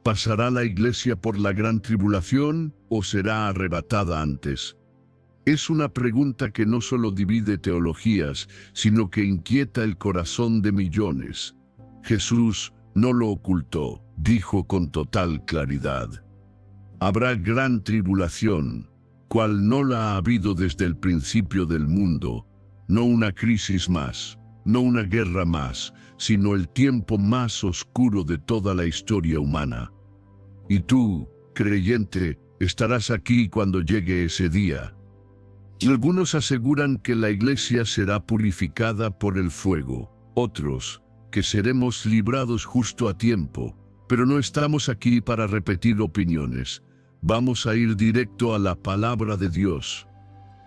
¿Pasará la iglesia por la gran tribulación o será arrebatada antes? Es una pregunta que no solo divide teologías, sino que inquieta el corazón de millones. Jesús no lo ocultó, dijo con total claridad: habrá gran tribulación, cual no la ha habido desde el principio del mundo, no una crisis más, no una guerra más, sino el tiempo más oscuro de toda la historia humana. Y tú, creyente, estarás aquí cuando llegue ese día. Y algunos aseguran que la iglesia será purificada por el fuego, otros, que seremos librados justo a tiempo, pero no estamos aquí para repetir opiniones. Vamos a ir directo a la palabra de Dios,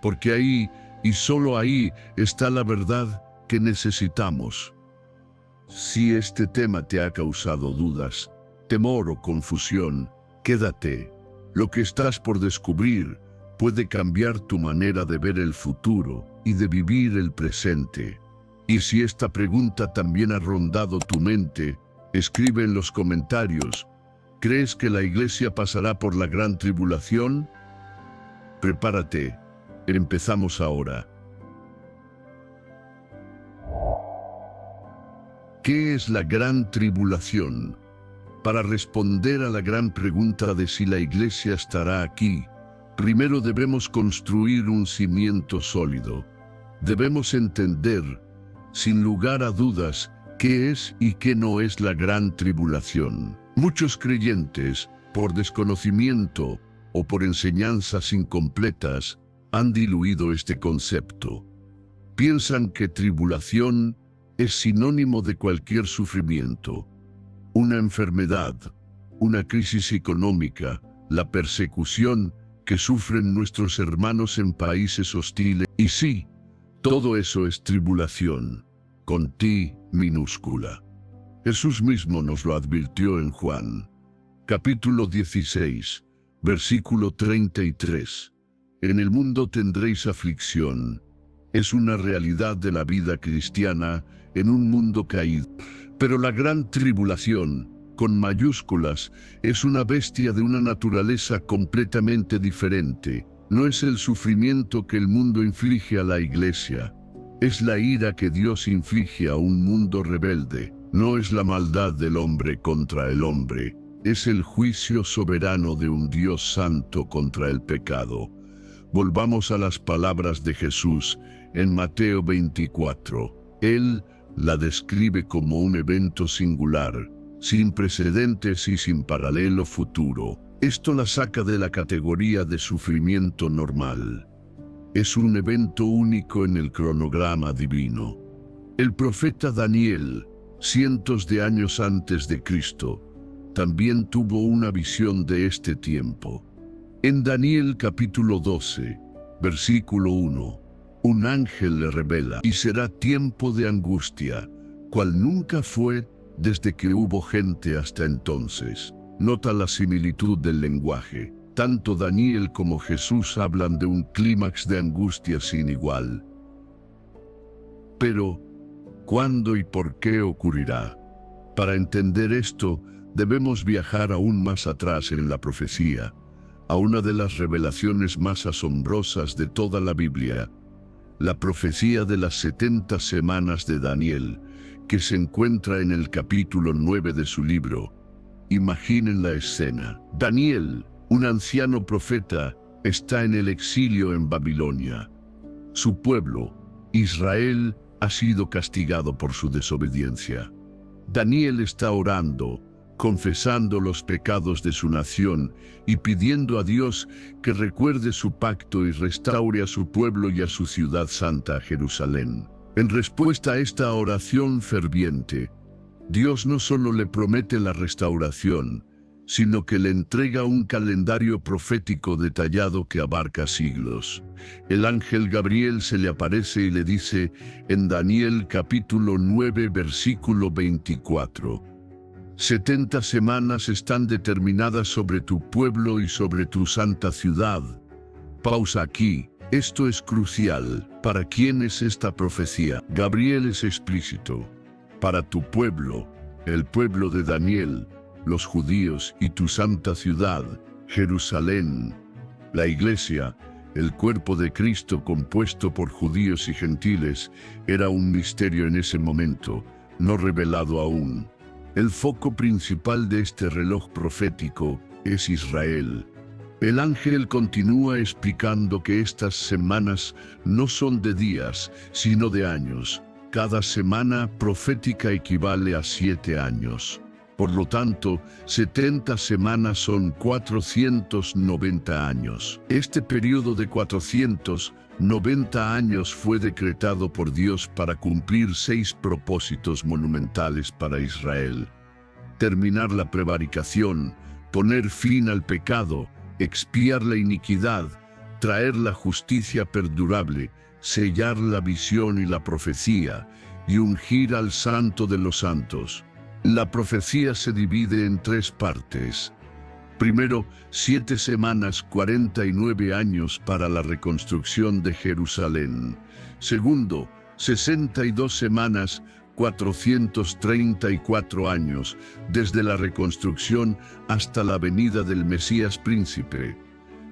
porque ahí, y solo ahí, está la verdad que necesitamos. Si este tema te ha causado dudas, temor o confusión, quédate. Lo que estás por descubrir puede cambiar tu manera de ver el futuro y de vivir el presente. Y si esta pregunta también ha rondado tu mente, escribe en los comentarios: ¿crees que la iglesia pasará por la gran tribulación? Prepárate, empezamos ahora. ¿Qué es la gran tribulación? Para responder a la gran pregunta de si la iglesia estará aquí, primero debemos construir un cimiento sólido. Debemos entender, sin lugar a dudas, qué es y qué no es la gran tribulación. Muchos creyentes, por desconocimiento o por enseñanzas incompletas, han diluido este concepto. Piensan que tribulación es sinónimo de cualquier sufrimiento, una enfermedad, una crisis económica, la persecución que sufren nuestros hermanos en países hostiles. Y sí, todo eso es tribulación, con T minúscula. Jesús mismo nos lo advirtió en Juan, capítulo 16, versículo 33. En el mundo tendréis aflicción. Es una realidad de la vida cristiana en un mundo caído. Pero la gran tribulación, con mayúsculas, es una bestia de una naturaleza completamente diferente. No es el sufrimiento que el mundo inflige a la iglesia. Es la ira que Dios inflige a un mundo rebelde. No es la maldad del hombre contra el hombre. Es el juicio soberano de un Dios santo contra el pecado. Volvamos a las palabras de Jesús en Mateo 24. Él la describe como un evento singular, sin precedentes y sin paralelo futuro. Esto la saca de la categoría de sufrimiento normal. Es un evento único en el cronograma divino. El profeta Daniel, cientos de años antes de Cristo, también tuvo una visión de este tiempo. En Daniel capítulo 12, versículo 1, un ángel le revela: y será tiempo de angustia, cual nunca fue desde que hubo gente hasta entonces. Nota la similitud del lenguaje. Tanto Daniel como Jesús hablan de un clímax de angustia sin igual. Pero, ¿cuándo y por qué ocurrirá? Para entender esto, debemos viajar aún más atrás en la profecía, a una de las revelaciones más asombrosas de toda la Biblia, la profecía de las 70 semanas de Daniel, que se encuentra en el capítulo 9 de su libro. Imaginen la escena. Daniel, un anciano profeta, está en el exilio en Babilonia. Su pueblo, Israel, ha sido castigado por su desobediencia. Daniel está orando, confesando los pecados de su nación y pidiendo a Dios que recuerde su pacto y restaure a su pueblo y a su ciudad santa, Jerusalén. En respuesta a esta oración ferviente, Dios no solo le promete la restauración, sino que le entrega un calendario profético detallado que abarca siglos. El ángel Gabriel se le aparece y le dice en Daniel capítulo 9 versículo 24: 70 semanas están determinadas sobre tu pueblo y sobre tu santa ciudad. Pausa aquí. Esto es crucial. ¿Para quién es esta profecía? Gabriel es explícito. Para tu pueblo, el pueblo de Daniel, los judíos y tu santa ciudad, Jerusalén. La Iglesia, el cuerpo de Cristo compuesto por judíos y gentiles, era un misterio en ese momento, no revelado aún. El foco principal de este reloj profético es Israel. El ángel continúa explicando que estas semanas no son de días, sino de años. Cada semana profética equivale a 7 años. Por lo tanto, 70 semanas son 490 años. Este periodo de 490 años fue decretado por Dios para cumplir 6 propósitos monumentales para Israel: terminar la prevaricación, poner fin al pecado, expiar la iniquidad, traer la justicia perdurable, sellar la visión y la profecía, y ungir al Santo de los Santos. La profecía se divide en 3 partes. Primero, 7 semanas, 49 años para la reconstrucción de Jerusalén. Segundo, 62 semanas, 434 años, desde la reconstrucción hasta la venida del Mesías Príncipe.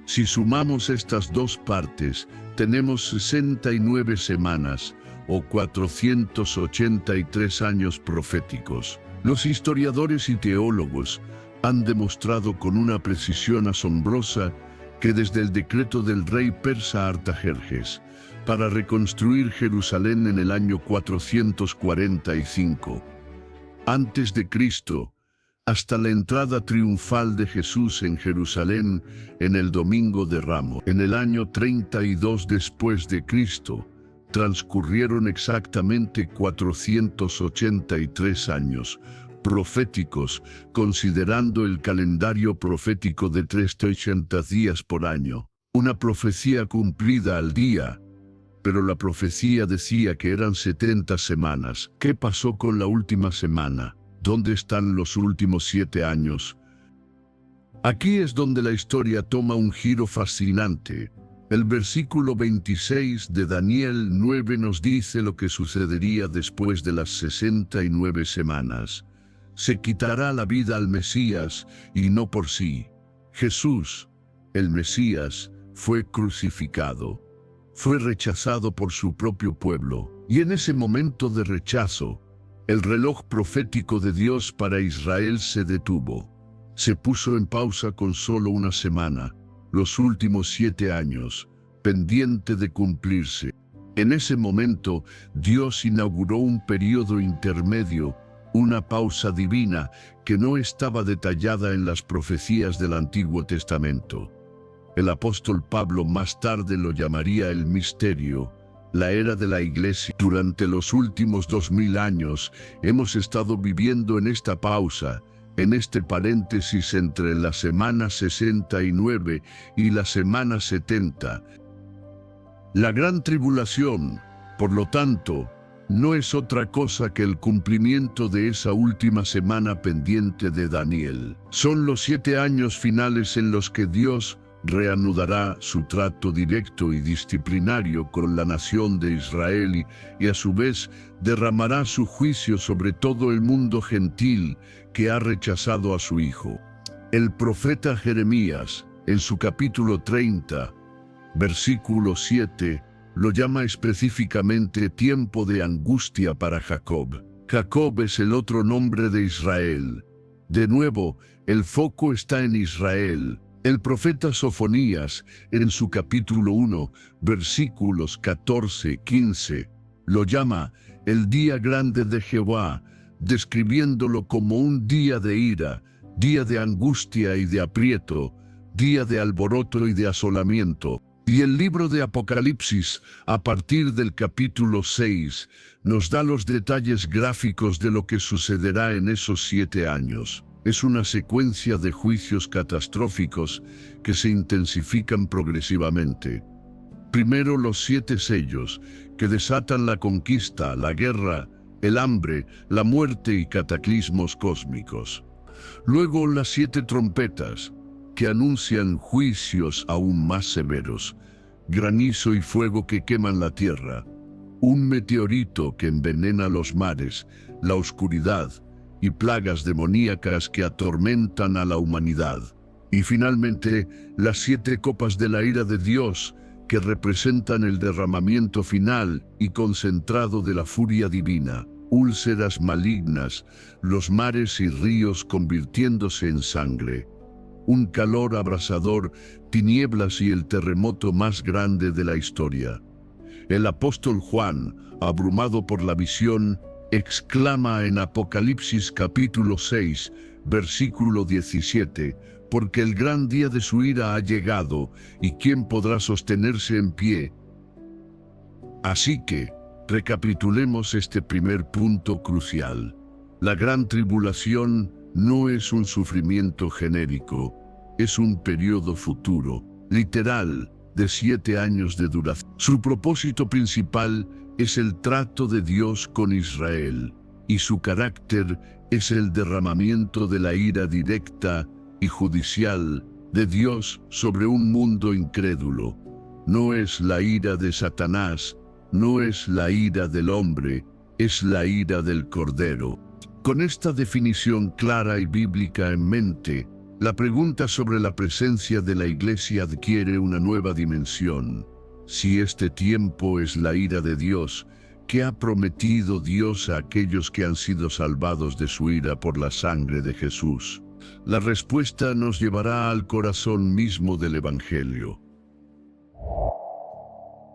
Si sumamos estas 2 partes, tenemos 69 semanas, o 483 años proféticos. Los historiadores y teólogos han demostrado con una precisión asombrosa que desde el decreto del rey persa Artajerjes para reconstruir Jerusalén en el año 445 antes de Cristo, hasta la entrada triunfal de Jesús en Jerusalén en el Domingo de Ramos, en el año 32 después de Cristo, transcurrieron exactamente 483 años proféticos, considerando el calendario profético de 380 días por año. Una profecía cumplida al día, pero la profecía decía que eran 70 semanas. ¿Qué pasó con la última semana? ¿Dónde están los últimos 7 años? Aquí es donde la historia toma un giro fascinante. El versículo 26 de Daniel 9 nos dice lo que sucedería después de las 69 semanas. Se quitará la vida al Mesías, y no por sí. Jesús, el Mesías, fue crucificado. Fue rechazado por su propio pueblo, y en ese momento de rechazo, el reloj profético de Dios para Israel se detuvo. Se puso en pausa con solo una semana, los últimos 7 años, pendiente de cumplirse. En ese momento, Dios inauguró un periodo intermedio, una pausa divina que no estaba detallada en las profecías del Antiguo Testamento. El apóstol Pablo más tarde lo llamaría el misterio, la era de la Iglesia. Durante los últimos 2000 años hemos estado viviendo en esta pausa, en este paréntesis entre la semana 69 y la semana 70. La gran tribulación, por lo tanto, no es otra cosa que el cumplimiento de esa última semana pendiente de Daniel. Son los 7 años finales en los que Dios reanudará su trato directo y disciplinario con la nación de Israel y a su vez derramará su juicio sobre todo el mundo gentil que ha rechazado a su Hijo. El profeta Jeremías, en su capítulo 30, versículo 7, lo llama específicamente tiempo de angustia para Jacob. Jacob es el otro nombre de Israel. De nuevo, el foco está en Israel. El profeta Sofonías, en su capítulo 1, versículos 14-15, lo llama el día grande de Jehová, describiéndolo como un día de ira, día de angustia y de aprieto, día de alboroto y de asolamiento. Y el libro de Apocalipsis, a partir del capítulo 6, nos da los detalles gráficos de lo que sucederá en esos 7 años. Es una secuencia de juicios catastróficos que se intensifican progresivamente. Primero los 7 sellos, que desatan la conquista, la guerra, el hambre, la muerte y cataclismos cósmicos. Luego las 7 trompetas, que anuncian juicios aún más severos, granizo y fuego que queman la tierra, un meteorito que envenena los mares, la oscuridad, y plagas demoníacas que atormentan a la humanidad. Y finalmente, las 7 copas de la ira de Dios, que representan el derramamiento final y concentrado de la furia divina, úlceras malignas, los mares y ríos convirtiéndose en sangre, un calor abrasador, tinieblas y el terremoto más grande de la historia. El apóstol Juan, abrumado por la visión, exclama en Apocalipsis capítulo 6, versículo 17, porque el gran día de su ira ha llegado, ¿y quién podrá sostenerse en pie? Así que, recapitulemos este primer punto crucial. La gran tribulación no es un sufrimiento genérico, es un periodo futuro, literal, de 7 años de duración. Su propósito principal es el trato de Dios con Israel, y su carácter es el derramamiento de la ira directa y judicial de Dios sobre un mundo incrédulo. No es la ira de Satanás, no es la ira del hombre, es la ira del Cordero. Con esta definición clara y bíblica en mente, la pregunta sobre la presencia de la Iglesia adquiere una nueva dimensión. Si este tiempo es la ira de Dios, ¿qué ha prometido Dios a aquellos que han sido salvados de su ira por la sangre de Jesús? La respuesta nos llevará al corazón mismo del Evangelio.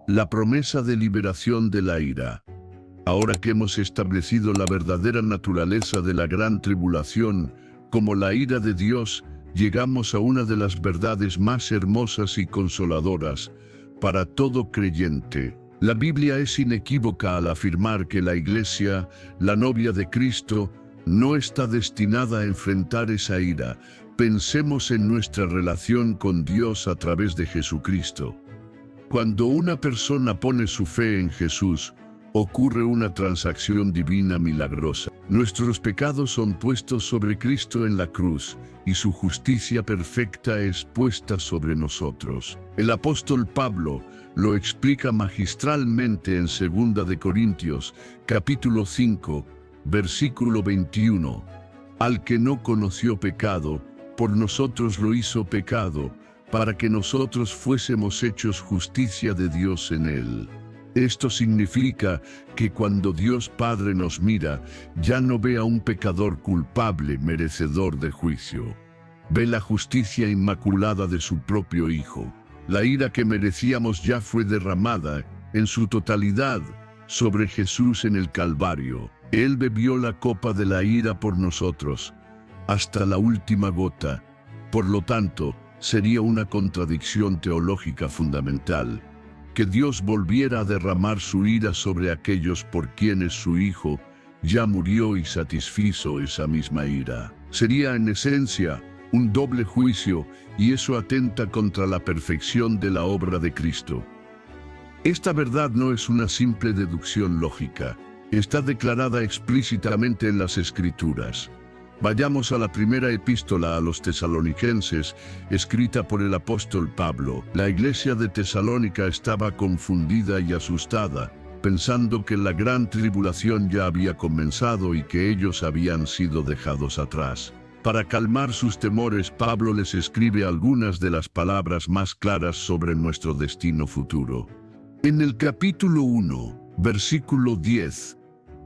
La promesa de liberación de la ira. Ahora que hemos establecido la verdadera naturaleza de la gran tribulación como la ira de Dios, llegamos a una de las verdades más hermosas y consoladoras para todo creyente. La Biblia es inequívoca al afirmar que la Iglesia, la novia de Cristo, no está destinada a enfrentar esa ira. Pensemos en nuestra relación con Dios a través de Jesucristo. Cuando una persona pone su fe en Jesús, ocurre una transacción divina milagrosa. Nuestros pecados son puestos sobre Cristo en la cruz, y su justicia perfecta es puesta sobre nosotros. El apóstol Pablo lo explica magistralmente en 2 de Corintios, capítulo 5, versículo 21. Al que no conoció pecado, por nosotros lo hizo pecado, para que nosotros fuésemos hechos justicia de Dios en él. Esto significa que cuando Dios Padre nos mira, ya no ve a un pecador culpable, merecedor de juicio. Ve la justicia inmaculada de su propio Hijo. La ira que merecíamos ya fue derramada, en su totalidad, sobre Jesús en el Calvario. Él bebió la copa de la ira por nosotros, hasta la última gota. Por lo tanto, sería una contradicción teológica fundamental que Dios volviera a derramar su ira sobre aquellos por quienes su Hijo ya murió y satisfizo esa misma ira. Sería en esencia un doble juicio, y eso atenta contra la perfección de la obra de Cristo. Esta verdad no es una simple deducción lógica, está declarada explícitamente en las Escrituras. Vayamos a la primera epístola a los tesalonicenses, escrita por el apóstol Pablo. La iglesia de Tesalónica estaba confundida y asustada, pensando que la gran tribulación ya había comenzado y que ellos habían sido dejados atrás. Para calmar sus temores, Pablo les escribe algunas de las palabras más claras sobre nuestro destino futuro. En el capítulo 1, versículo 10,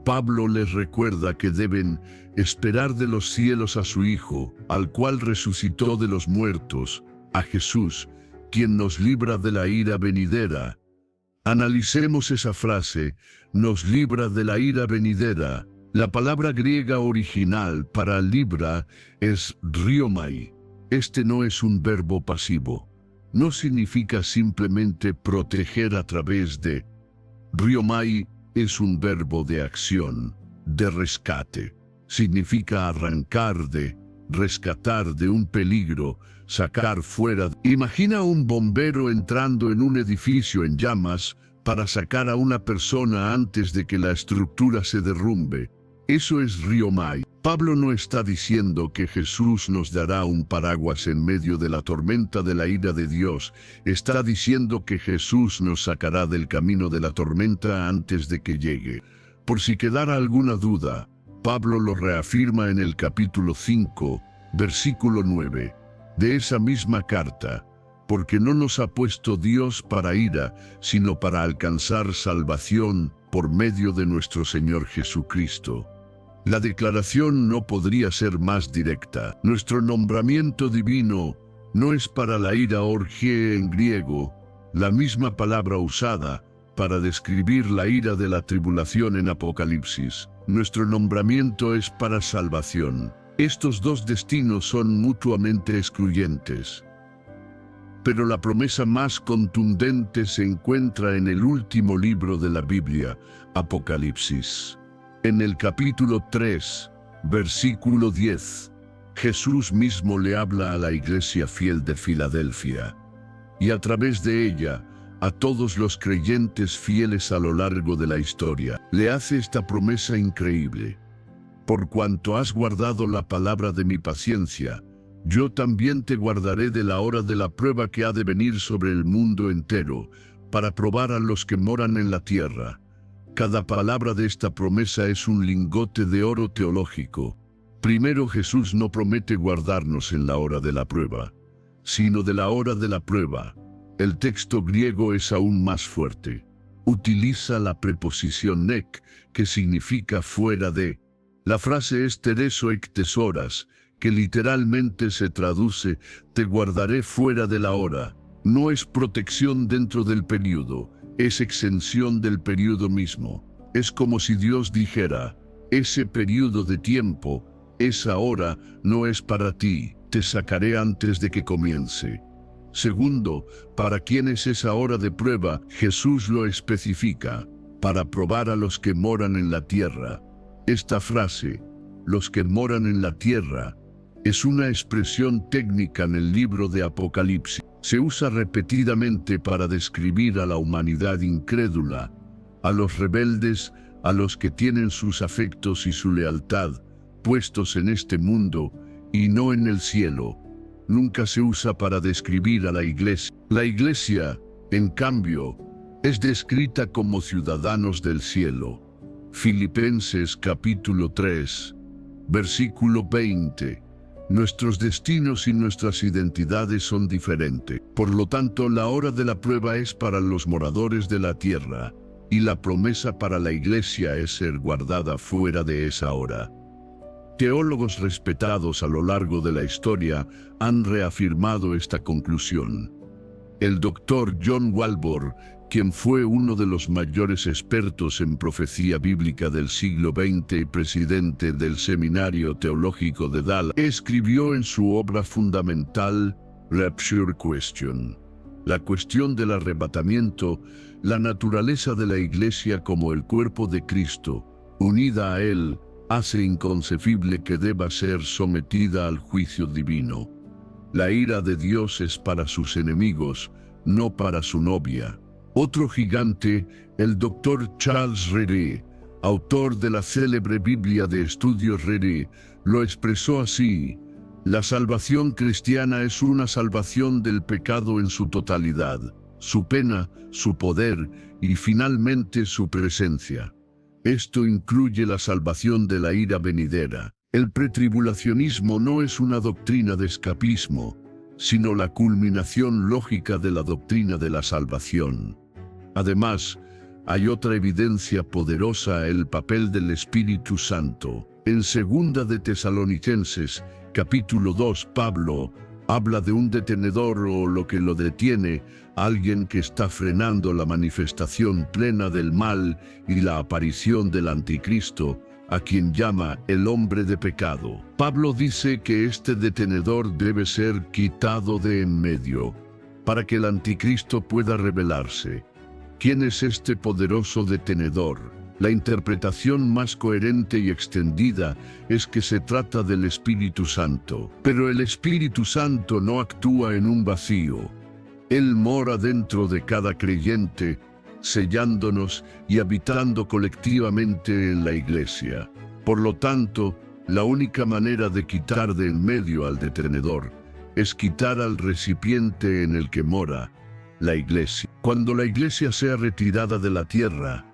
Pablo les recuerda que deben esperar de los cielos a su Hijo, al cual resucitó de los muertos, a Jesús, quien nos libra de la ira venidera. Analicemos esa frase, nos libra de la ira venidera. La palabra griega original para libra es riomai. Este no es un verbo pasivo. No significa simplemente proteger a través de. Riomai es un verbo de acción, de rescate. Significa arrancar de, rescatar de un peligro, sacar fuera. Imagina un bombero entrando en un edificio en llamas para sacar a una persona antes de que la estructura se derrumbe. Eso es riomai. Pablo no está diciendo que Jesús nos dará un paraguas en medio de la tormenta de la ira de Dios. Está diciendo que Jesús nos sacará del camino de la tormenta antes de que llegue. Por si quedara alguna duda, Pablo lo reafirma en el capítulo 5, versículo 9, de esa misma carta, porque no nos ha puesto Dios para ira, sino para alcanzar salvación por medio de nuestro Señor Jesucristo. La declaración no podría ser más directa. Nuestro nombramiento divino no es para la ira orgie en griego, la misma palabra usada para describir la ira de la tribulación en Apocalipsis. Nuestro nombramiento es para salvación. Estos dos destinos son mutuamente excluyentes. Pero la promesa más contundente se encuentra en el último libro de la Biblia, Apocalipsis. En el capítulo 3, versículo 10, Jesús mismo le habla a la iglesia fiel de Filadelfia, y a través de ella, a todos los creyentes fieles a lo largo de la historia, le hace esta promesa increíble. Por cuanto has guardado la palabra de mi paciencia, yo también te guardaré de la hora de la prueba que ha de venir sobre el mundo entero, para probar a los que moran en la tierra. Cada palabra de esta promesa es un lingote de oro teológico. Primero, Jesús no promete guardarnos en la hora de la prueba, sino de la hora de la prueba. El texto griego es aún más fuerte. Utiliza la preposición nek, que significa fuera de. La frase es tereso ek tesoras, que literalmente se traduce, te guardaré fuera de la hora. No es protección dentro del período, es exención del período mismo. Es como si Dios dijera, ese período de tiempo, esa hora, no es para ti, te sacaré antes de que comience. Segundo, ¿para quién es esa hora de prueba? Jesús lo especifica, para probar a los que moran en la tierra. Esta frase, los que moran en la tierra, es una expresión técnica en el libro de Apocalipsis. Se usa repetidamente para describir a la humanidad incrédula, a los rebeldes, a los que tienen sus afectos y su lealtad puestos en este mundo y no en el cielo. Nunca se usa para describir a la iglesia. La iglesia, en cambio, es descrita como ciudadanos del cielo. Filipenses capítulo 3, versículo 20. Nuestros destinos y nuestras identidades son diferentes. Por lo tanto, la hora de la prueba es para los moradores de la tierra, y la promesa para la iglesia es ser guardada fuera de esa hora. Teólogos respetados a lo largo de la historia han reafirmado esta conclusión. El doctor John Walvoord, quien fue uno de los mayores expertos en profecía bíblica del siglo XX y presidente del Seminario Teológico de Dallas, escribió en su obra fundamental Rapture Question, la cuestión del arrebatamiento, la naturaleza de la Iglesia como el cuerpo de Cristo, unida a Él, hace inconcebible que deba ser sometida al juicio divino. La ira de Dios es para sus enemigos, no para su novia. Otro gigante, el doctor Charles Rere, autor de la célebre Biblia de Estudios Rere, lo expresó así: la salvación cristiana es una salvación del pecado en su totalidad, su pena, su poder y finalmente su presencia. Esto incluye la salvación de la ira venidera. El pretribulacionismo no es una doctrina de escapismo, sino la culminación lógica de la doctrina de la salvación. Además, hay otra evidencia poderosa: el papel del Espíritu Santo. En 2 de Tesalonicenses, capítulo 2, Pablo habla de un detenedor o lo que lo detiene, alguien que está frenando la manifestación plena del mal y la aparición del anticristo, a quien llama el hombre de pecado. Pablo dice que este detenedor debe ser quitado de en medio, para que el anticristo pueda revelarse. ¿Quién es este poderoso detenedor? La interpretación más coherente y extendida es que se trata del Espíritu Santo. Pero el Espíritu Santo no actúa en un vacío. Él mora dentro de cada creyente, sellándonos y habitando colectivamente en la iglesia. Por lo tanto, la única manera de quitar de en medio al detenedor es quitar al recipiente en el que mora, la iglesia. Cuando la iglesia sea retirada de la tierra,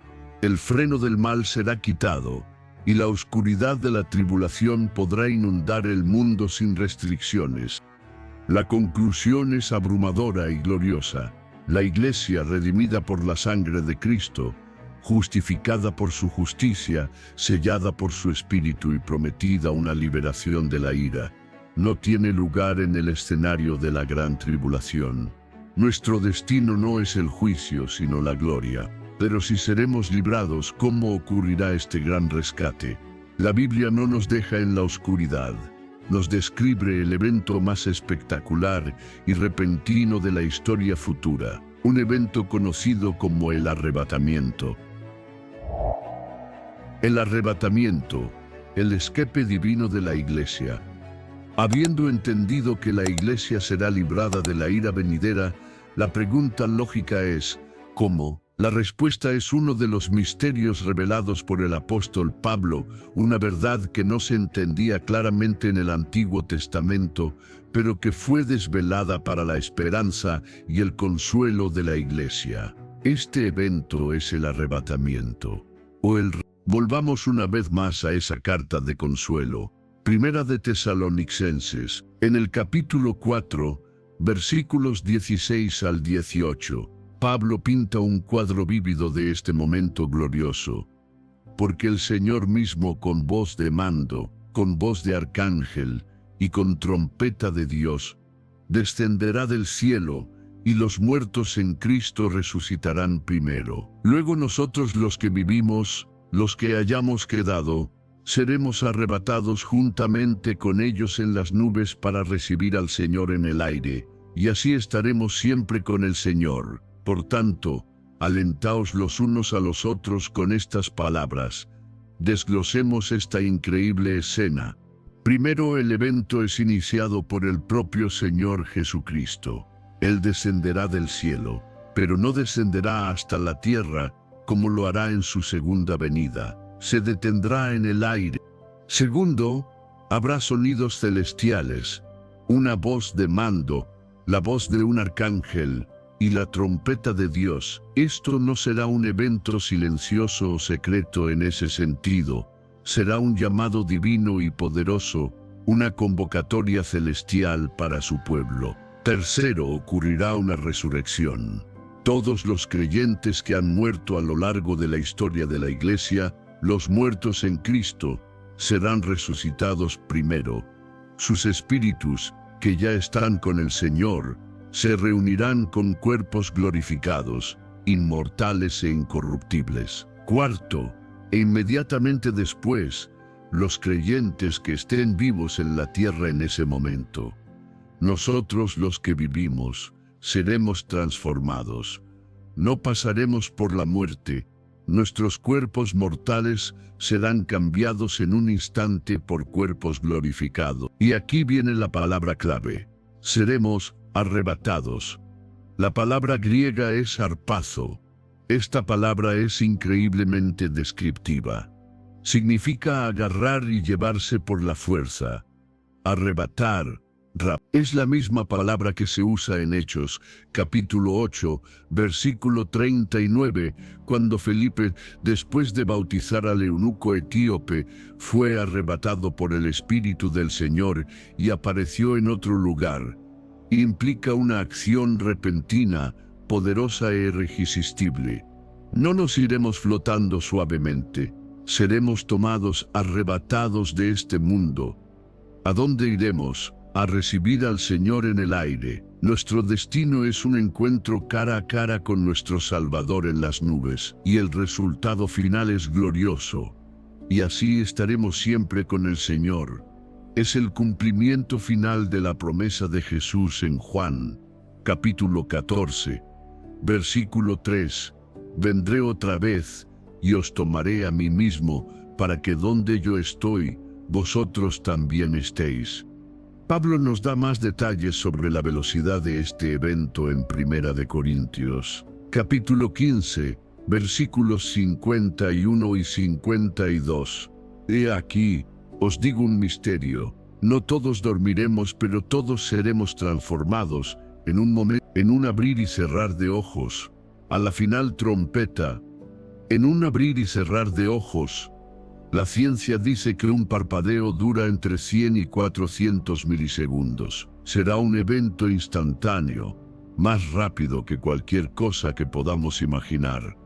el freno del mal será quitado, y la oscuridad de la tribulación podrá inundar el mundo sin restricciones. La conclusión es abrumadora y gloriosa. La Iglesia, redimida por la sangre de Cristo, justificada por su justicia, sellada por su Espíritu y prometida una liberación de la ira, no tiene lugar en el escenario de la gran tribulación. Nuestro destino no es el juicio, sino la gloria. Pero si seremos librados, ¿cómo ocurrirá este gran rescate? La Biblia no nos deja en la oscuridad. Nos describe el evento más espectacular y repentino de la historia futura, un evento conocido como el arrebatamiento. El arrebatamiento, el escape divino de la Iglesia. Habiendo entendido que la Iglesia será librada de la ira venidera, la pregunta lógica es, ¿cómo? La respuesta es uno de los misterios revelados por el apóstol Pablo, una verdad que no se entendía claramente en el Antiguo Testamento, pero que fue desvelada para la esperanza y el consuelo de la Iglesia. Este evento es el arrebatamiento, Volvamos una vez más a esa carta de consuelo. Primera de Tesalonicenses, en el capítulo 4, versículos 16 al 18. Pablo pinta un cuadro vívido de este momento glorioso. Porque el Señor mismo, con voz de mando, con voz de arcángel y con trompeta de Dios, descenderá del cielo, y los muertos en Cristo resucitarán primero. Luego nosotros los que vivimos, los que hayamos quedado, seremos arrebatados juntamente con ellos en las nubes para recibir al Señor en el aire, y así estaremos siempre con el Señor. Por tanto, alentaos los unos a los otros con estas palabras. Desglosemos esta increíble escena. Primero, el evento es iniciado por el propio Señor Jesucristo. Él descenderá del cielo, pero no descenderá hasta la tierra, como lo hará en su segunda venida. Se detendrá en el aire. Segundo, habrá sonidos celestiales, una voz de mando, la voz de un arcángel y la trompeta de Dios. Esto no será un evento silencioso o secreto en ese sentido. Será un llamado divino y poderoso, una convocatoria celestial para su pueblo. Tercero, ocurrirá una resurrección. Todos los creyentes que han muerto a lo largo de la historia de la Iglesia, los muertos en Cristo, serán resucitados primero. Sus espíritus, que ya están con el Señor, se reunirán con cuerpos glorificados, inmortales e incorruptibles. Cuarto, e inmediatamente después, los creyentes que estén vivos en la tierra en ese momento. Nosotros los que vivimos, seremos transformados. No pasaremos por la muerte. Nuestros cuerpos mortales serán cambiados en un instante por cuerpos glorificados. Y aquí viene la palabra clave. Seremos arrebatados. La palabra griega es harpazo. Esta palabra es increíblemente descriptiva. Significa agarrar y llevarse por la fuerza. Arrebatar. Es la misma palabra que se usa en Hechos, capítulo 8, versículo 39, cuando Felipe, después de bautizar al eunuco etíope, fue arrebatado por el Espíritu del Señor y apareció en otro lugar. Implica una acción repentina, poderosa e irresistible. No nos iremos flotando suavemente, seremos tomados, arrebatados de este mundo. ¿A dónde iremos? A recibir al Señor en el aire. Nuestro destino es un encuentro cara a cara con nuestro Salvador en las nubes, y el resultado final es glorioso. Y así estaremos siempre con el Señor. Es el cumplimiento final de la promesa de Jesús en Juan, capítulo 14, versículo 3. Vendré otra vez, y os tomaré a mí mismo, para que donde yo estoy, vosotros también estéis. Pablo nos da más detalles sobre la velocidad de este evento en Primera de Corintios, capítulo 15, versículos 51 y 52. He aquí, os digo un misterio, no todos dormiremos, pero todos seremos transformados, en un momento, en un abrir y cerrar de ojos, a la final trompeta, en un abrir y cerrar de ojos, La ciencia dice que un parpadeo dura entre 100 y 400 milisegundos. Será un evento instantáneo, más rápido que cualquier cosa que podamos imaginar.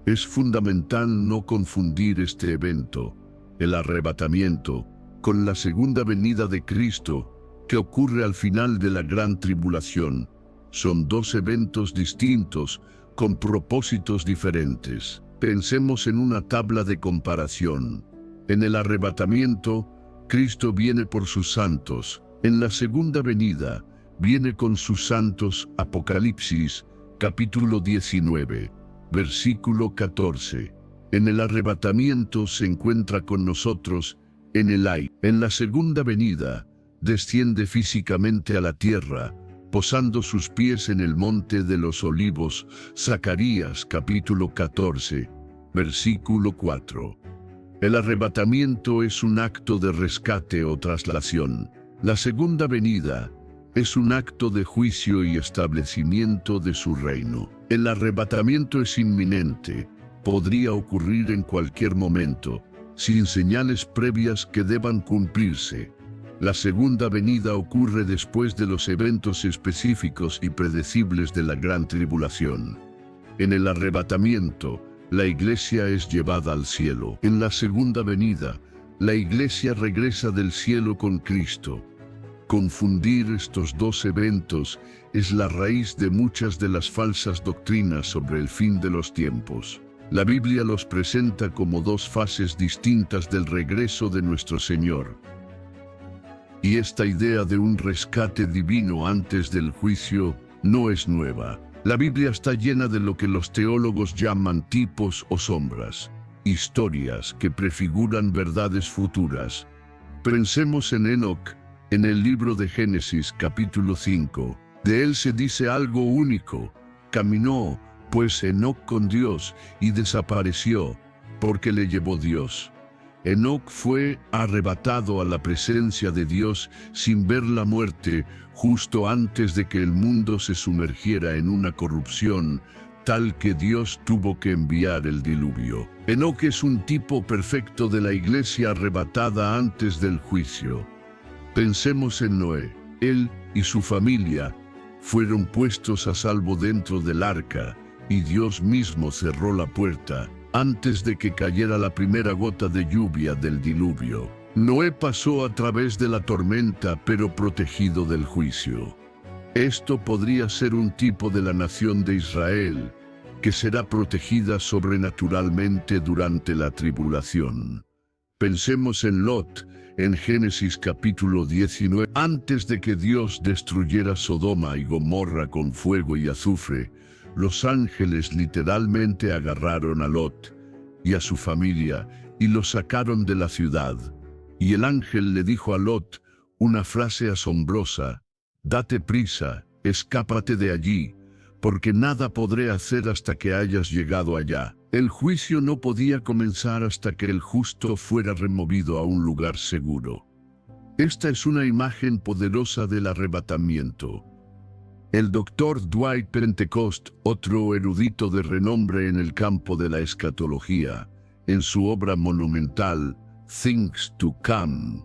Es fundamental no confundir este evento, el arrebatamiento, con la segunda venida de Cristo, que ocurre al final de la gran tribulación. Son dos eventos distintos, con propósitos diferentes. Pensemos en una tabla de comparación. En el arrebatamiento, Cristo viene por sus santos. En la segunda venida, viene con sus santos. Apocalipsis, capítulo 19, versículo 14. En el arrebatamiento se encuentra con nosotros en el aire. En la segunda venida, desciende físicamente a la tierra, posando sus pies en el monte de los olivos. Zacarías capítulo 14, versículo 4. El arrebatamiento es un acto de rescate o traslación. La segunda venida es un acto de juicio y establecimiento de su reino. El arrebatamiento es inminente, podría ocurrir en cualquier momento, sin señales previas que deban cumplirse. La segunda venida ocurre después de los eventos específicos y predecibles de la gran tribulación. En el arrebatamiento, la iglesia es llevada al cielo. En la segunda venida, la iglesia regresa del cielo con Cristo. Confundir estos dos eventos es la raíz de muchas de las falsas doctrinas sobre el fin de los tiempos. La Biblia los presenta como dos fases distintas del regreso de nuestro Señor. Y esta idea de un rescate divino antes del juicio no es nueva. La Biblia está llena de lo que los teólogos llaman tipos o sombras, historias que prefiguran verdades futuras. Pensemos en Enoc, en el libro de Génesis capítulo 5. De él se dice algo único: caminó, pues, Enoc con Dios y desapareció, porque le llevó Dios. Enoc fue arrebatado a la presencia de Dios sin ver la muerte, justo antes de que el mundo se sumergiera en una corrupción tal que Dios tuvo que enviar el diluvio. Enoc es un tipo perfecto de la iglesia arrebatada antes del juicio. Pensemos en Noé. Él y su familia fueron puestos a salvo dentro del arca, y Dios mismo cerró la puerta antes de que cayera la primera gota de lluvia del diluvio. Noé pasó a través de la tormenta, pero protegido del juicio. Esto podría ser un tipo de la nación de Israel, que será protegida sobrenaturalmente durante la tribulación. Pensemos en Lot, en Génesis capítulo 19. Antes de que Dios destruyera Sodoma y Gomorra con fuego y azufre, los ángeles literalmente agarraron a Lot y a su familia y los sacaron de la ciudad. Y el ángel le dijo a Lot una frase asombrosa: «Date prisa, escápate de allí, porque nada podré hacer hasta que hayas llegado allá». El juicio no podía comenzar hasta que el justo fuera removido a un lugar seguro. Esta es una imagen poderosa del arrebatamiento. El Dr. Dwight Pentecost, otro erudito de renombre en el campo de la escatología, en su obra monumental Things to Come,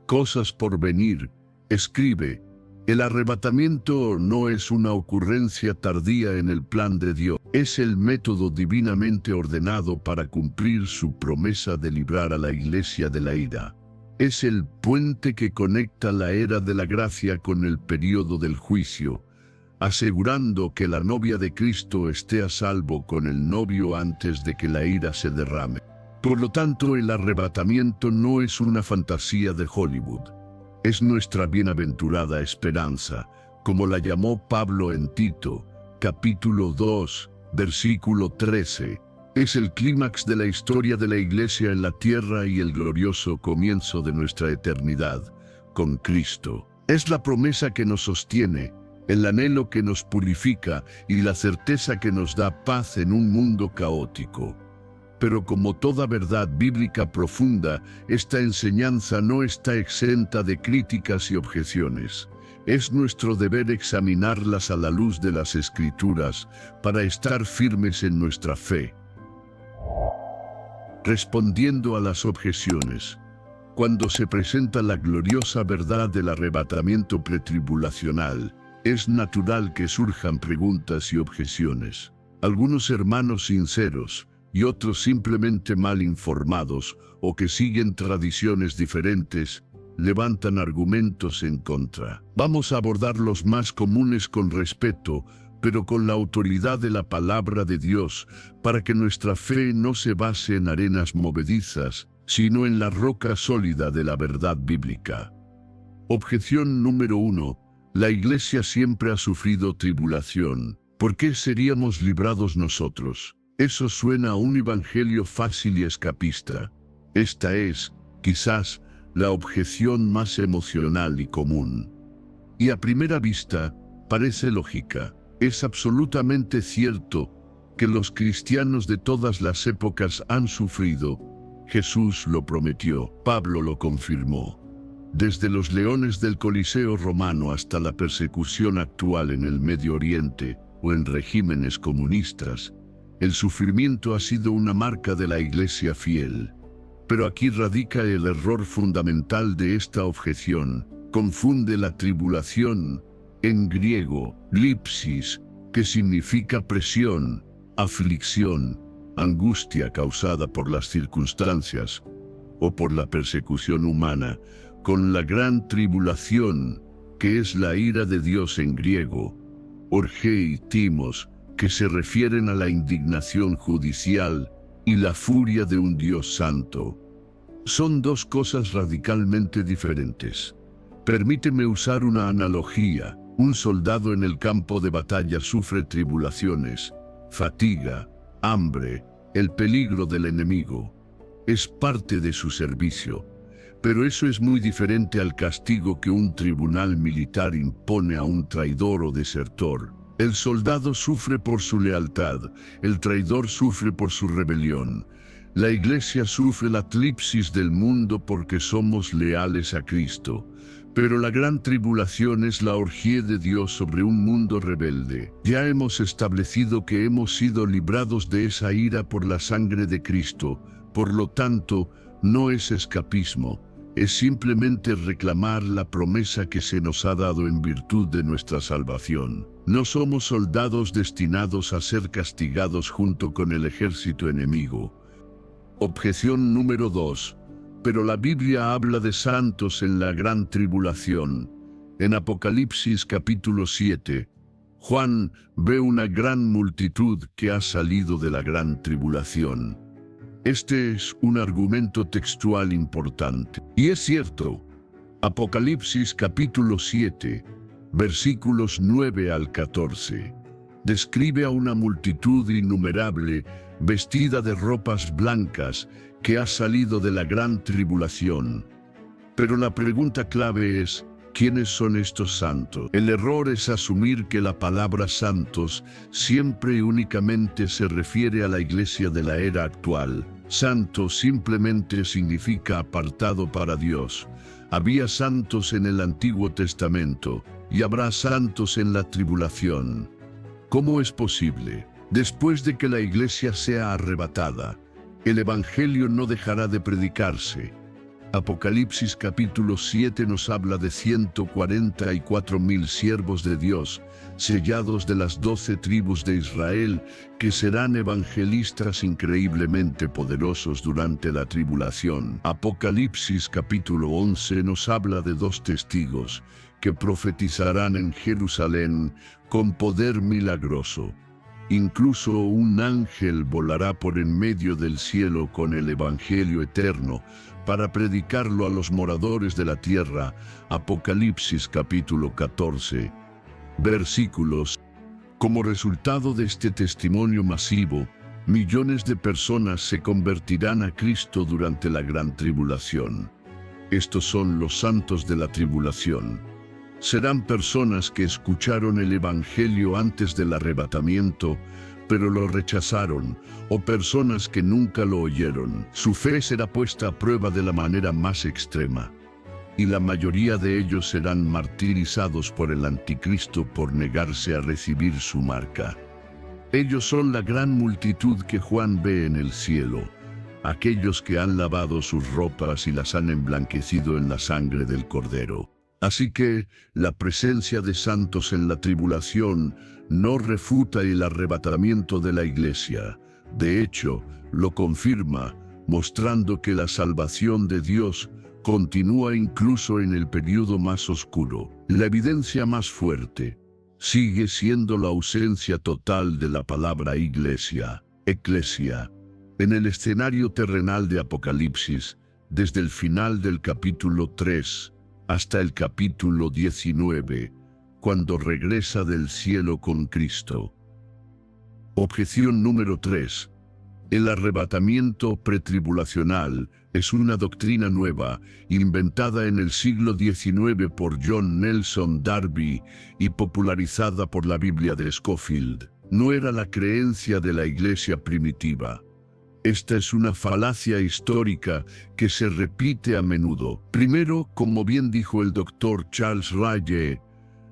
Cosas por venir, escribe: el arrebatamiento no es una ocurrencia tardía en el plan de Dios, es el método divinamente ordenado para cumplir su promesa de librar a la iglesia de la ira. Es el puente que conecta la era de la gracia con el período del juicio, asegurando que la novia de Cristo esté a salvo con el novio antes de que la ira se derrame. Por lo tanto, el arrebatamiento no es una fantasía de Hollywood. Es nuestra bienaventurada esperanza, como la llamó Pablo en Tito, capítulo 2, versículo 13. Es el clímax de la historia de la iglesia en la tierra y el glorioso comienzo de nuestra eternidad con Cristo. Es la promesa que nos sostiene, el anhelo que nos purifica y la certeza que nos da paz en un mundo caótico. Pero como toda verdad bíblica profunda, esta enseñanza no está exenta de críticas y objeciones. Es nuestro deber examinarlas a la luz de las Escrituras para estar firmes en nuestra fe. Respondiendo a las objeciones. Cuando se presenta la gloriosa verdad del arrebatamiento pretribulacional, es natural que surjan preguntas y objeciones. Algunos hermanos sinceros y otros simplemente mal informados o que siguen tradiciones diferentes, levantan argumentos en contra. Vamos a abordar los más comunes con respeto, pero con la autoridad de la palabra de Dios, para que nuestra fe no se base en arenas movedizas, sino en la roca sólida de la verdad bíblica. Objeción número 1. La Iglesia siempre ha sufrido tribulación. ¿Por qué seríamos librados nosotros? Eso suena a un evangelio fácil y escapista. Esta es, quizás, la objeción más emocional y común. Y a primera vista, parece lógica. Es absolutamente cierto que los cristianos de todas las épocas han sufrido. Jesús lo prometió, Pablo lo confirmó. Desde los leones del Coliseo romano hasta la persecución actual en el Medio Oriente o en regímenes comunistas, el sufrimiento ha sido una marca de la Iglesia fiel. Pero aquí radica el error fundamental de esta objeción. Confunde la tribulación, en griego, lipsis, que significa presión, aflicción, angustia causada por las circunstancias o por la persecución humana, con la gran tribulación, que es la ira de Dios en griego, orgei timos, que se refieren a la indignación judicial y la furia de un Dios santo. Son dos cosas radicalmente diferentes. Permíteme usar una analogía. Un soldado en el campo de batalla sufre tribulaciones, fatiga, hambre, el peligro del enemigo. Es parte de su servicio. Pero eso es muy diferente al castigo que un tribunal militar impone a un traidor o desertor. El soldado sufre por su lealtad, el traidor sufre por su rebelión. La Iglesia sufre la eclipsis del mundo porque somos leales a Cristo. Pero la gran tribulación es la orgía de Dios sobre un mundo rebelde. Ya hemos establecido que hemos sido librados de esa ira por la sangre de Cristo. Por lo tanto, no es escapismo, es simplemente reclamar la promesa que se nos ha dado en virtud de nuestra salvación. No somos soldados destinados a ser castigados junto con el ejército enemigo. Objeción número 2. Pero la Biblia habla de santos en la gran tribulación. En Apocalipsis capítulo 7, Juan ve una gran multitud que ha salido de la gran tribulación. Este es un argumento textual importante. Y es cierto. Apocalipsis capítulo 7, versículos 9 al 14. Describe a una multitud innumerable, vestida de ropas blancas, que ha salido de la gran tribulación. Pero la pregunta clave es, ¿quiénes son estos santos? El error es asumir que la palabra santos siempre y únicamente se refiere a la Iglesia de la era actual. Santo simplemente significa apartado para Dios. Había santos en el Antiguo Testamento y habrá santos en la tribulación. ¿Cómo es posible? Después de que la Iglesia sea arrebatada, el Evangelio no dejará de predicarse. Apocalipsis capítulo 7 nos habla de 144,000 siervos de Dios, sellados de las 12 tribus de Israel, que serán evangelistas increíblemente poderosos durante la tribulación. Apocalipsis capítulo 11 nos habla de 2 testigos, que profetizarán en Jerusalén con poder milagroso. Incluso un ángel volará por en medio del cielo con el Evangelio eterno para predicarlo a los moradores de la tierra. Apocalipsis capítulo 14, versículos. Como resultado de este testimonio masivo, millones de personas se convertirán a Cristo durante la gran tribulación. Estos son los santos de la tribulación. Serán personas que escucharon el Evangelio antes del arrebatamiento, pero lo rechazaron, o personas que nunca lo oyeron. Su fe será puesta a prueba de la manera más extrema, y la mayoría de ellos serán martirizados por el anticristo por negarse a recibir su marca. Ellos son la gran multitud que Juan ve en el cielo. aquellos que han lavado sus ropas y las han emblanquecido en la sangre del Cordero. Así que la presencia de santos en la tribulación no refuta el arrebatamiento de la Iglesia. De hecho, lo confirma, mostrando que la salvación de Dios continúa incluso en el periodo más oscuro. La evidencia más fuerte sigue siendo la ausencia total de la palabra iglesia, eclesia, en el escenario terrenal de Apocalipsis, desde el final del capítulo 3 hasta el capítulo 19, cuando regresa del cielo con Cristo. Objeción número 3. El arrebatamiento pretribulacional es una doctrina nueva, inventada en el siglo XIX por John Nelson Darby y popularizada por la Biblia de Scofield. No era la creencia de la iglesia primitiva. Esta es una falacia histórica que se repite a menudo. Primero, como bien dijo el doctor Charles Rye,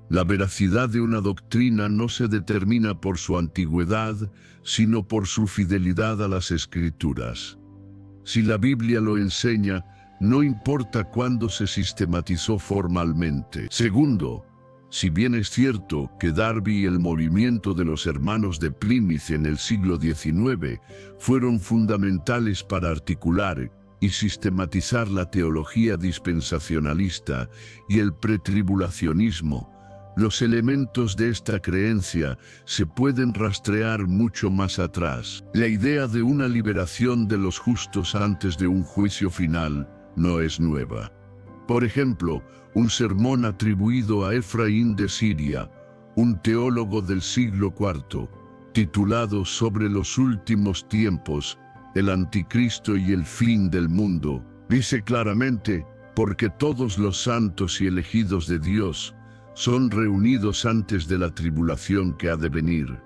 la veracidad de una doctrina no se determina por su antigüedad, sino por su fidelidad a las Escrituras. Si la Biblia lo enseña, no importa cuándo se sistematizó formalmente. Segundo, si bien es cierto que Darby y el movimiento de los hermanos de Plymouth en el siglo XIX fueron fundamentales para articular y sistematizar la teología dispensacionalista y el pretribulacionismo, los elementos de esta creencia se pueden rastrear mucho más atrás. La idea de una liberación de los justos antes de un juicio final no es nueva. Por ejemplo, un sermón atribuido a Efraín de Siria, un teólogo del siglo IV, titulado Sobre los últimos tiempos, el anticristo y el fin del mundo, dice claramente: porque todos los santos y elegidos de Dios son reunidos antes de la tribulación que ha de venir,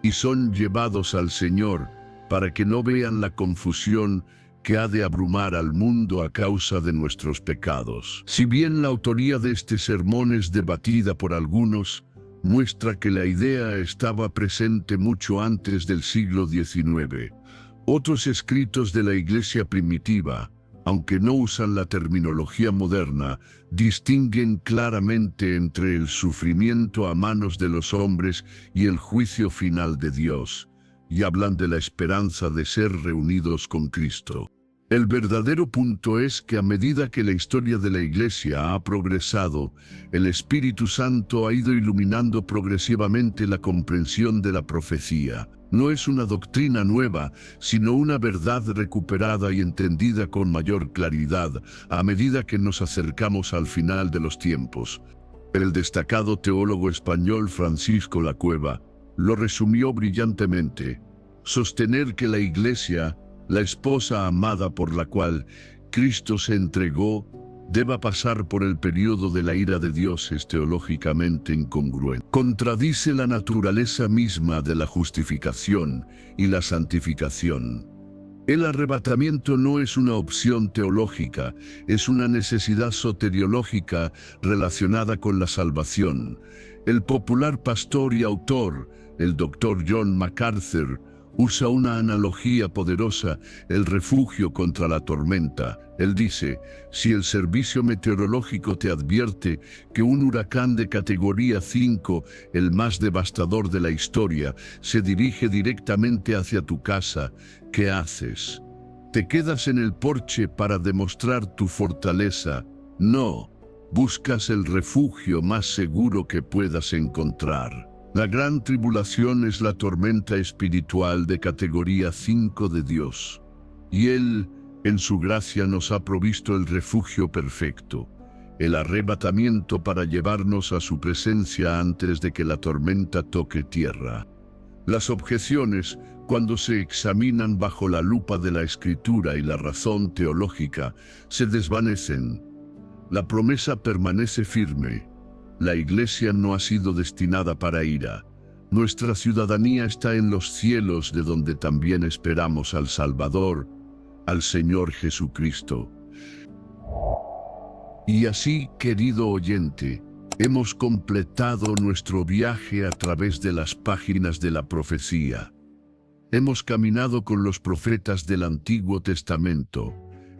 y son llevados al Señor para que no vean la confusión que ha de abrumar al mundo a causa de nuestros pecados. Si bien la autoría de este sermón es debatida por algunos, muestra que la idea estaba presente mucho antes del siglo XIX. Otros escritos de la Iglesia primitiva, aunque no usan la terminología moderna, distinguen claramente entre el sufrimiento a manos de los hombres y el juicio final de Dios, y hablan de la esperanza de ser reunidos con Cristo. El verdadero punto es que a medida que la historia de la Iglesia ha progresado, el Espíritu Santo ha ido iluminando progresivamente la comprensión de la profecía. No es una doctrina nueva, sino una verdad recuperada y entendida con mayor claridad a medida que nos acercamos al final de los tiempos. El destacado teólogo español Francisco La Cueva lo resumió brillantemente: sostener que la Iglesia, la esposa amada por la cual Cristo se entregó, deba pasar por el periodo de la ira de Dios es teológicamente incongruente. Contradice la naturaleza misma de la justificación y la santificación. El arrebatamiento no es una opción teológica, es una necesidad soteriológica relacionada con la salvación. El popular pastor y autor, el Dr. John MacArthur, usa una analogía poderosa: el refugio contra la tormenta. Él dice: si el servicio meteorológico te advierte que un huracán de categoría 5, el más devastador de la historia, se dirige directamente hacia tu casa, ¿qué haces? ¿Te quedas en el porche para demostrar tu fortaleza? No, buscas el refugio más seguro que puedas encontrar. La gran tribulación es la tormenta espiritual de categoría 5 de Dios. Y Él, en su gracia, nos ha provisto el refugio perfecto, el arrebatamiento para llevarnos a su presencia antes de que la tormenta toque tierra. Las objeciones, cuando se examinan bajo la lupa de la Escritura y la razón teológica, se desvanecen. La promesa permanece firme. La Iglesia no ha sido destinada para ira. Nuestra ciudadanía está en los cielos, de donde también esperamos al Salvador, al Señor Jesucristo. Y así, querido oyente, hemos completado nuestro viaje a través de las páginas de la profecía. Hemos caminado con los profetas del Antiguo Testamento.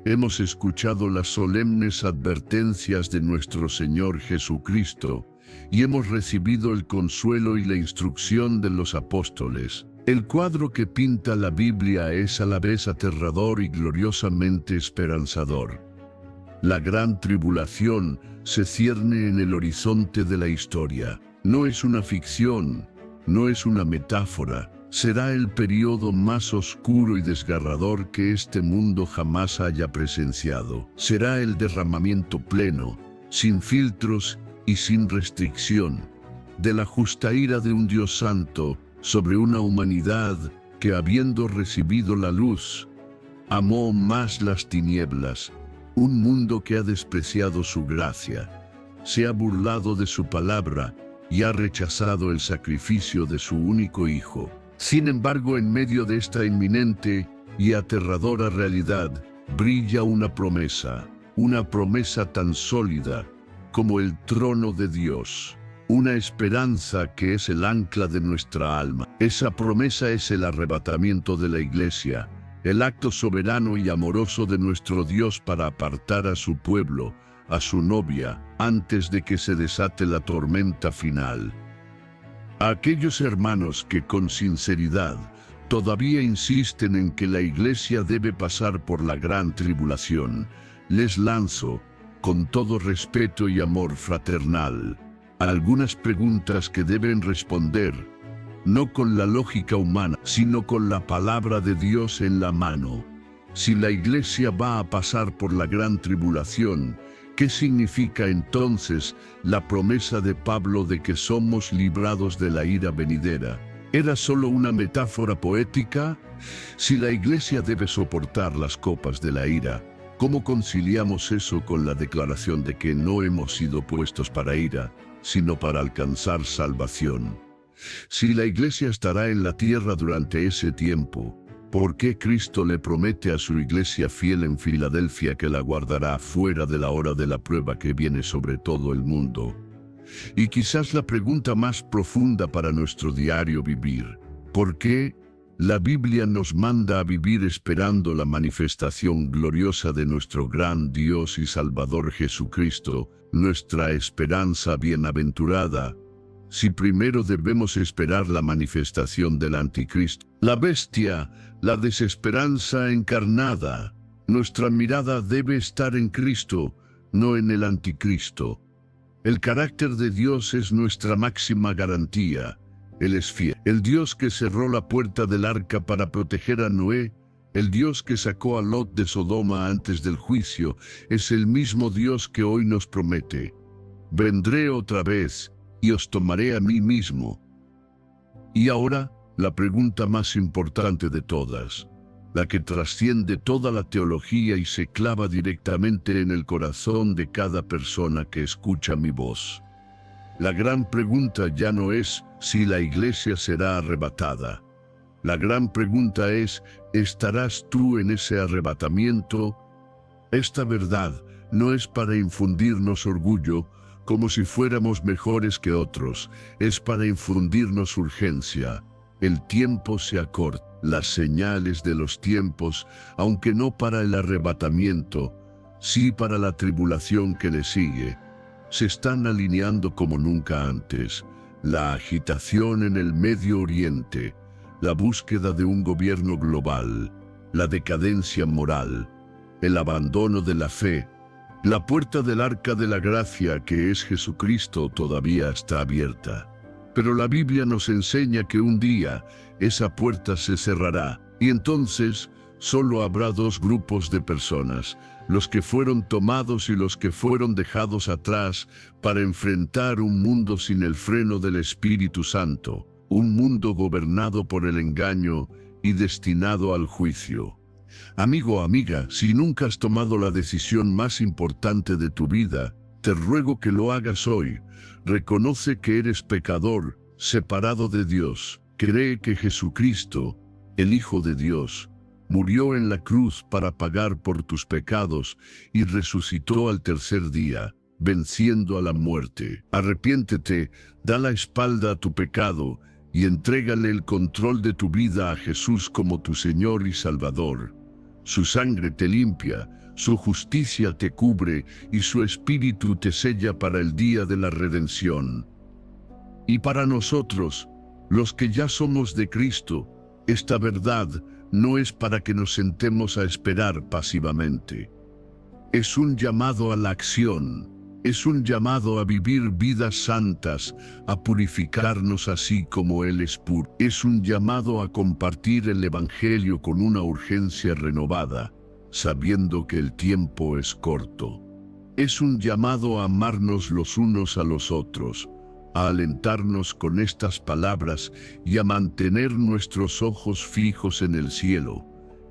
Hemos escuchado las solemnes advertencias de nuestro Señor Jesucristo y hemos recibido el consuelo y la instrucción de los apóstoles. El cuadro que pinta la Biblia es a la vez aterrador y gloriosamente esperanzador. La gran tribulación se cierne en el horizonte de la historia. No es una ficción, no es una metáfora. Será el periodo más oscuro y desgarrador que este mundo jamás haya presenciado. Será el derramamiento pleno, sin filtros y sin restricción, de la justa ira de un Dios santo sobre una humanidad que, habiendo recibido la luz, amó más las tinieblas. Un mundo que ha despreciado su gracia, se ha burlado de su palabra y ha rechazado el sacrificio de su único Hijo. Sin embargo, en medio de esta inminente y aterradora realidad, brilla una promesa tan sólida como el trono de Dios, una esperanza que es el ancla de nuestra alma. Esa promesa es el arrebatamiento de la Iglesia, el acto soberano y amoroso de nuestro Dios para apartar a su pueblo, a su novia, antes de que se desate la tormenta final. A aquellos hermanos que con sinceridad todavía insisten en que la Iglesia debe pasar por la gran tribulación, les lanzo, con todo respeto y amor fraternal, algunas preguntas que deben responder, no con la lógica humana, sino con la palabra de Dios en la mano. Si la Iglesia va a pasar por la gran tribulación, ¿qué significa entonces la promesa de Pablo de que somos librados de la ira venidera? ¿Era solo una metáfora poética? Si la Iglesia debe soportar las copas de la ira, ¿cómo conciliamos eso con la declaración de que no hemos sido puestos para ira, sino para alcanzar salvación? Si la Iglesia estará en la tierra durante ese tiempo, ¿por qué Cristo le promete a su Iglesia fiel en Filadelfia que la guardará fuera de la hora de la prueba que viene sobre todo el mundo? Y quizás la pregunta más profunda para nuestro diario vivir: ¿por qué la Biblia nos manda a vivir esperando la manifestación gloriosa de nuestro gran Dios y Salvador Jesucristo, nuestra esperanza bienaventurada, si primero debemos esperar la manifestación del Anticristo, la bestia, la desesperanza encarnada? Nuestra mirada debe estar en Cristo, no en el Anticristo. El carácter de Dios es nuestra máxima garantía. Él es fiel. El Dios que cerró la puerta del arca para proteger a Noé, el Dios que sacó a Lot de Sodoma antes del juicio, es el mismo Dios que hoy nos promete: vendré otra vez y os tomaré a mí mismo. Y ahora, la pregunta más importante de todas, la que trasciende toda la teología y se clava directamente en el corazón de cada persona que escucha mi voz. La gran pregunta ya no es si la Iglesia será arrebatada. La gran pregunta es: ¿estarás tú en ese arrebatamiento? Esta verdad no es para infundirnos orgullo, como si fuéramos mejores que otros, es para infundirnos urgencia. El tiempo se acorta, las señales de los tiempos, aunque no para el arrebatamiento, sí para la tribulación que le sigue, se están alineando como nunca antes. La agitación en el Medio Oriente, la búsqueda de un gobierno global, la decadencia moral, el abandono de la fe. La puerta del arca de la gracia, que es Jesucristo, todavía está abierta. Pero la Biblia nos enseña que un día esa puerta se cerrará, y entonces solo habrá dos grupos de personas: los que fueron tomados y los que fueron dejados atrás para enfrentar un mundo sin el freno del Espíritu Santo, un mundo gobernado por el engaño y destinado al juicio. Amigo, amiga, si nunca has tomado la decisión más importante de tu vida, te ruego que lo hagas hoy. Reconoce que eres pecador, separado de Dios. Cree que Jesucristo, el Hijo de Dios, murió en la cruz para pagar por tus pecados y resucitó al tercer día, venciendo a la muerte. Arrepiéntete, da la espalda a tu pecado y entrégale el control de tu vida a Jesús como tu Señor y Salvador. Su sangre te limpia, su justicia te cubre y su espíritu te sella para el día de la redención. Y para nosotros, los que ya somos de Cristo, esta verdad no es para que nos sentemos a esperar pasivamente. Es un llamado a la acción, es un llamado a vivir vidas santas, a purificarnos así como Él es puro. Es un llamado a compartir el Evangelio con una urgencia renovada, sabiendo que el tiempo es corto. Es un llamado a amarnos los unos a los otros, a alentarnos con estas palabras y a mantener nuestros ojos fijos en el cielo,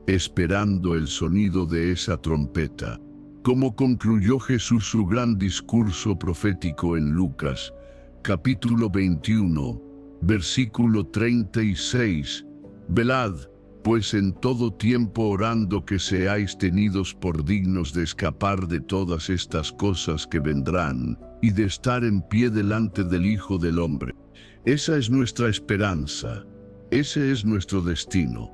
esperando el sonido de esa trompeta. Como concluyó Jesús su gran discurso profético en Lucas, capítulo 21, versículo 36, «Velad, pues en todo tiempo orando que seáis tenidos por dignos de escapar de todas estas cosas que vendrán, y de estar en pie delante del Hijo del Hombre». Esa es nuestra esperanza, ese es nuestro destino,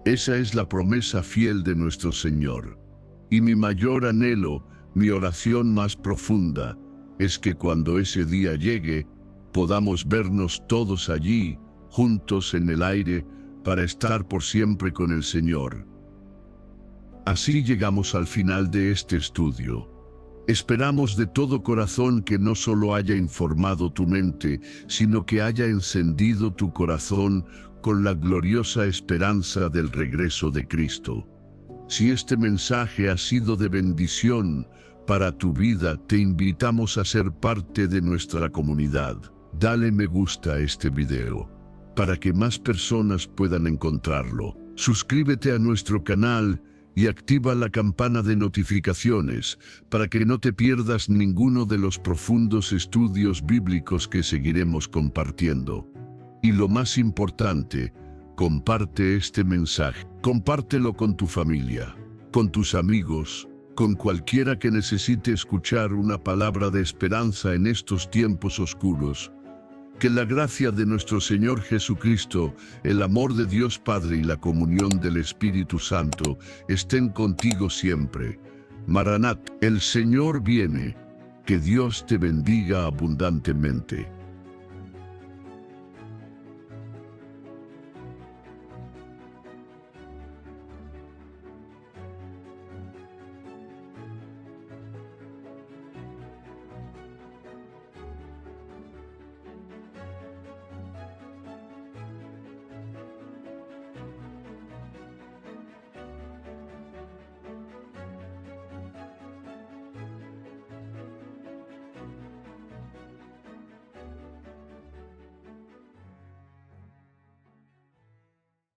esa es la promesa fiel de nuestro Señor. Y mi mayor anhelo, mi oración más profunda, es que cuando ese día llegue, podamos vernos todos allí, juntos en el aire, para estar por siempre con el Señor. Así llegamos al final de este estudio. Esperamos de todo corazón que no solo haya informado tu mente, sino que haya encendido tu corazón con la gloriosa esperanza del regreso de Cristo. Si este mensaje ha sido de bendición para tu vida, te invitamos a ser parte de nuestra comunidad. Dale me gusta a este video, para que más personas puedan encontrarlo. Suscríbete a nuestro canal y activa la campana de notificaciones para que no te pierdas ninguno de los profundos estudios bíblicos que seguiremos compartiendo. Y lo más importante, comparte este mensaje. Compártelo con tu familia, con tus amigos, con cualquiera que necesite escuchar una palabra de esperanza en estos tiempos oscuros. Que la gracia de nuestro Señor Jesucristo, el amor de Dios Padre y la comunión del Espíritu Santo estén contigo siempre. Maranat, el Señor viene. Que Dios te bendiga abundantemente.